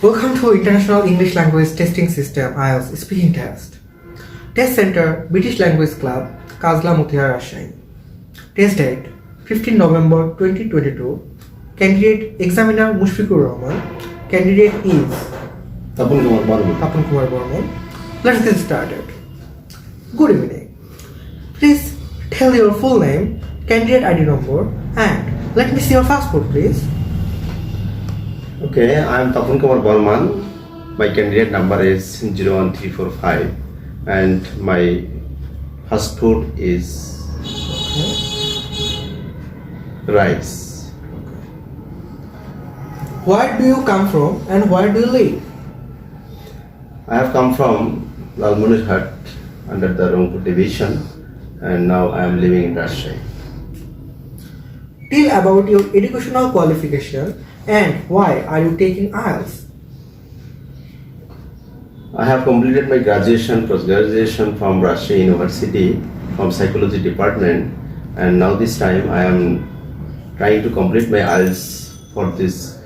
Welcome to International English Language Testing System (Ielts) Speaking Test. Test Center, British Language Club, Kazla, Motihar, Rajshahi. Test date 15 November 2022. Candidate Examiner Mushfiqur Rahman. Candidate is Tapan Kumar Burman. Let's get started. Good evening. Please tell your full name, candidate ID number, and let me see your passport, please. Okay, I am Tapan Kumar Burman. My candidate number is 01345 and my passport is rice. Where do you come from and where do you live? I have come from Motihar under the Rangpur division and now I am living in Rajshahi. Tell about your educational qualification and why are you taking IELTS? I have completed my graduation, post-graduation from Rajshahi University from Psychology Department, and now this time I am trying to complete my IELTS for this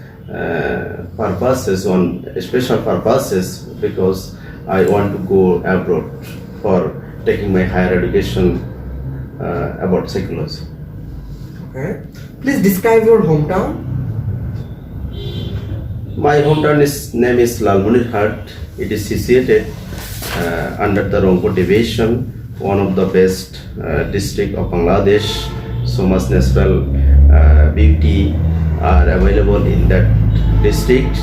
purposes, on special purposes, because I want to go abroad for taking my higher education about psychology. Okay. Please describe your hometown. My hometown name is Motihar. It is situated under the Rangpur division, one of the best district of Bangladesh. So much natural beauty are available in that district.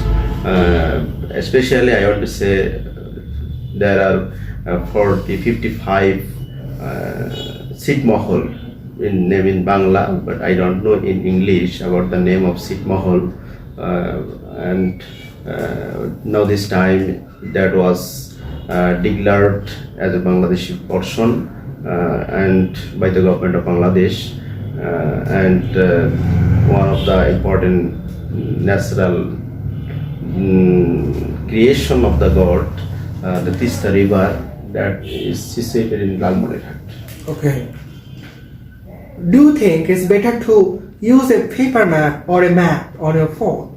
Especially I want to say there are 55 Sit Mahal in name in Bangla, but I don't know in English about the name of Sit Mahal. And now this time that was declared as a Bangladeshi portion and by the government of Bangladesh, and one of the important natural creation of the God, the Tista river that is situated in Motihar. Okay. Do you think it's better to use a paper map or a map on your phone?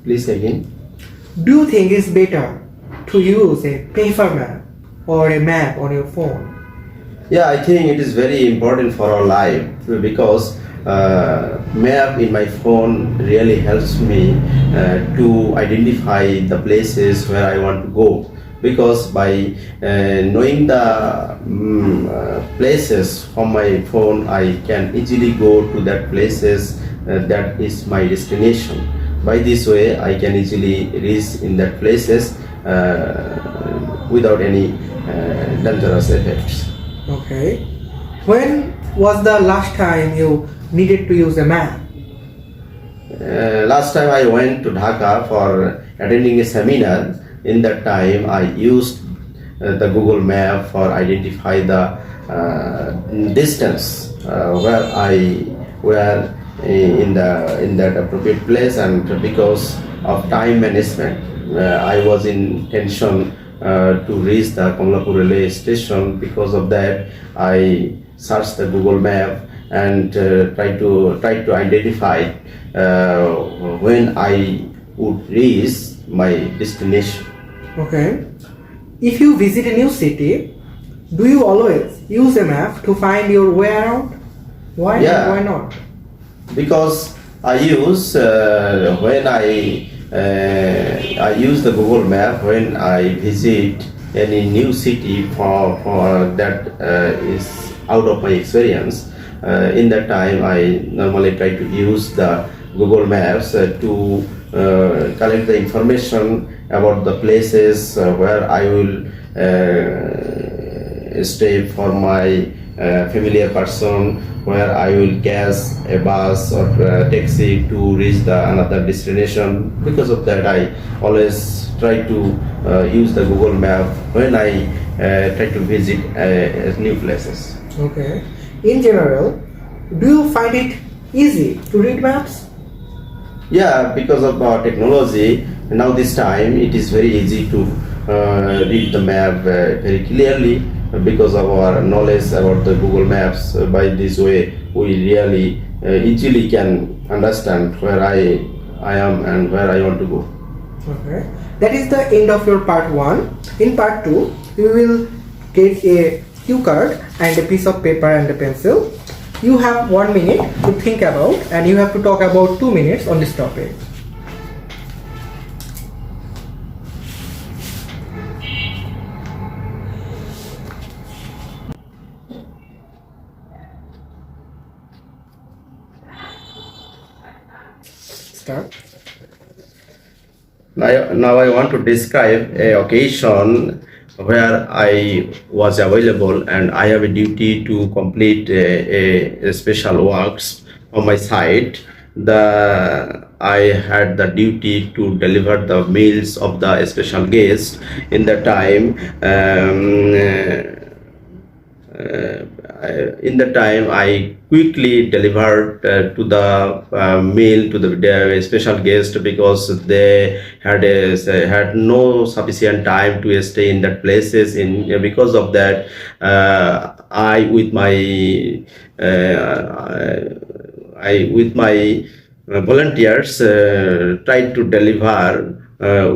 Please again. Do you think it's better to use a paper map or a map on your phone? Yeah, I think it is very important for our life because map in my phone really helps me to identify the places where I want to go. Because by knowing the places from my phone, I can easily go to that places that is my destination. By this way, I can easily reach in that places without any dangerous effects. Okay. When was the last time you needed to use a map? Last time I went to Dhaka for attending a seminar. In that time, I used the Google Map for identify the distance where I were in that appropriate place, and because of time management, I was in tension to reach the Kamlapur railway station. Because of that, I searched the Google Map and try to identify when I would reach my destination. Okay. If you visit a new city, do you always use a map to find your way around? Why? Yeah. Why not? Because I use when I use the Google Map when I visit any new city for that is out of my experience. In that time, I normally try to use the Google Maps to collect the information about the places where I will stay for my familiar person, where I will catch a bus or a taxi to reach another destination. Because of that, I always try to use the Google Map when I try to visit new places. Okay. In general, do you find it easy to read maps? Yeah, because of technology, now this time it is very easy to read the map very clearly because of our knowledge about the Google Maps. By this way, we really easily can understand where I am and where I want to go. Okay. That is the end of your part 1. In part 2, you will get a cue card and a piece of paper and a pencil. You have 1 minute to think about and you have to talk about 2 minutes on this topic. Start. Now I want to describe a occasion where I was available and I have a duty to complete a special works on my side. I had the duty to deliver the meals of the special guest in the time. In the time I quickly delivered to the meal to the special guest because they had no sufficient time to stay in that places. Because of that, I with my volunteers tried to deliver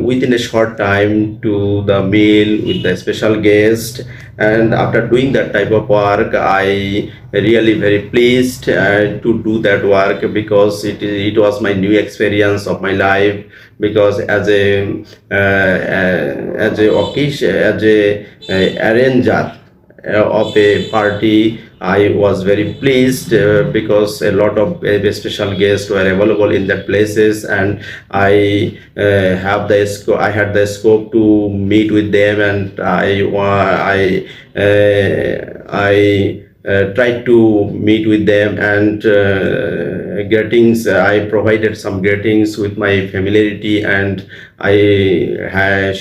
within a short time to the meal with the special guest. And after doing that type of work, I really very pleased to do that work because it was my new experience of my life. Because as a occasion, as a arranger of a party, I was very pleased because a lot of special guests were available in that places, and I I had the scope to meet with them, and I tried to meet with them, and greetings. I provided some greetings with my familiarity, and I I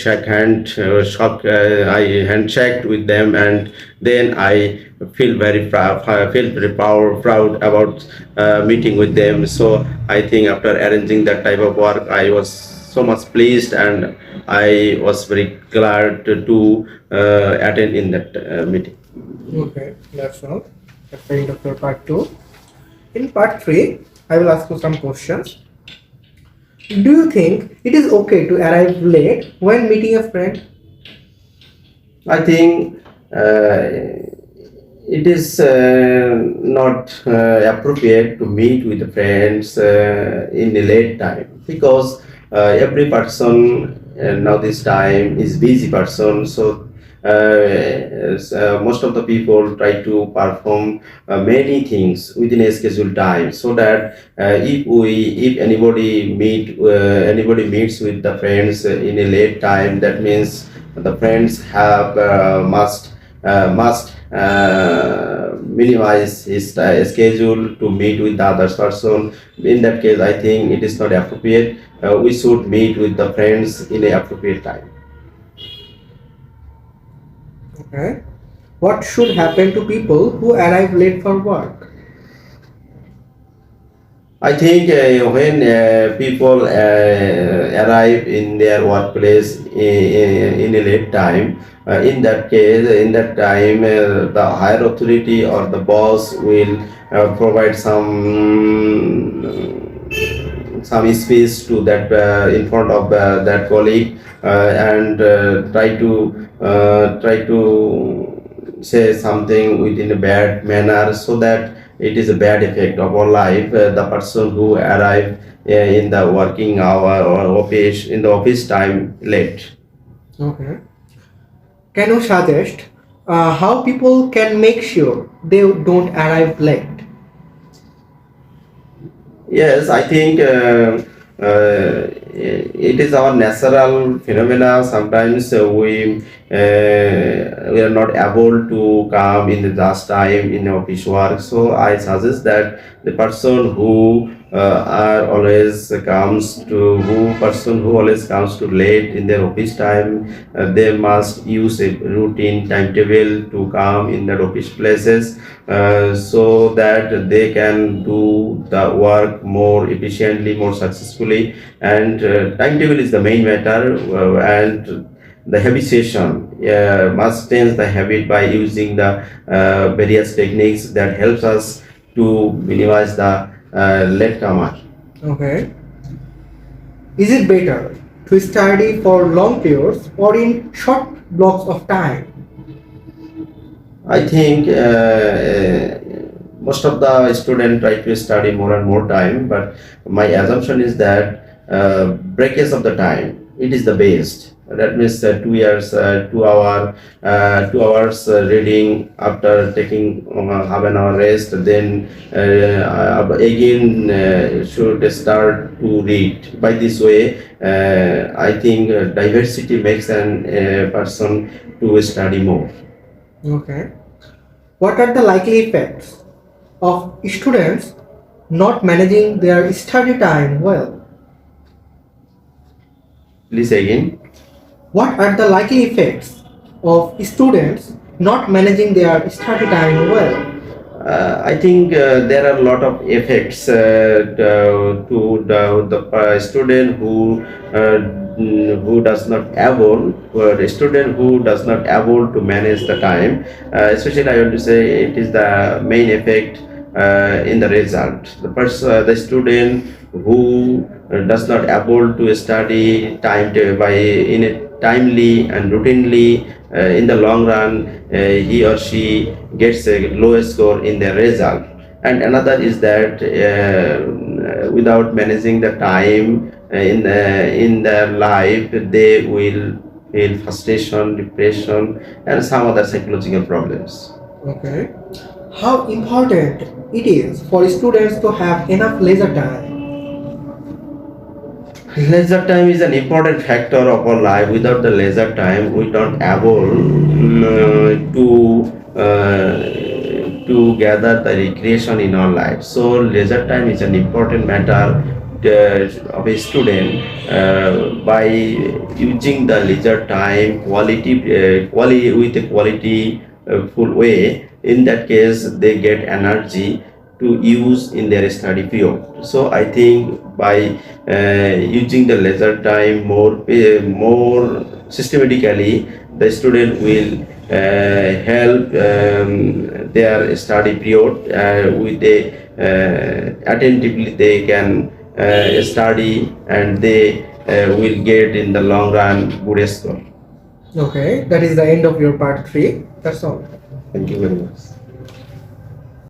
handshaked with them, and then I feel very proud about meeting with them. So I think after arranging that type of work, I was so much pleased, and I was very glad to attend in that meeting. Okay, that's all. That's the end of your part 2. In part 3, I will ask you some questions. Do you think it is okay to arrive late when meeting a friend? I think it is not appropriate to meet with friends in a late time, because every person now this time is busy person. So most of the people try to perform many things within a scheduled time, so that if anybody meets with the friends in a late time, that means the friends have must minimize his schedule to meet with the other person. In that case, I think it is not appropriate. We should meet with the friends in a appropriate time. Okay. What should happen to people who arrive late for work? I think when people arrive in their workplace in a late time, in that case, in that time, the higher authority or the boss will provide some space to that in front of that colleague, and try to say something within a bad manner, so that it is a bad effect of our life. The person who arrive in the working hour or office in the office time late. Okay. Can you suggest how people can make sure they don't arrive late? Yes, I think it is our natural phenomena. Sometimes we are not able to come in the last time in office work. So I suggest that the person who person who always comes to late in their office time, they must use a routine timetable to come in their office places, so that they can do the work more efficiently, more successfully. And timetable is the main matter, and the habituation must change the habit by using the various techniques that helps us to minimize the latecomer. Okay. Is it better to to study for long periods or in short blocks of time? I think most of the students try to study more and more time, but my assumption is that breakage of the time, it is the best. That means 2 years, 2 hour, 2 hours reading after taking half an hour rest, then again should start to read. By this way, I think diversity makes an person to study more. Okay. What are the likely effects of students not managing their study time well? Please again. What are the likely effects of students not managing their study time well? I think there are a lot of effects to the student who does not able, the student who does not able to manage the time. Especially, I want to say it is the main effect in the result. The student who does not able to study by in a timely and routinely, in the long run he or she gets a lower score in their result. And another is that without managing the time in their life, they will feel frustration, depression, and some other psychological problems. Okay. How important it is for students to have enough leisure time? Leisure time is an important factor of our life. Without the leisure time, we don't able to gather the recreation in our life. So leisure time is an important matter of a student. By using the leisure time with a quality full way, in that case they get energy to use in their study period. So I think by using the leisure time more systematically, the student will help their study period with a attentively they can study, and they will get in the long run good score. Okay, that is the end of your part 3. That's all. Thank you very much.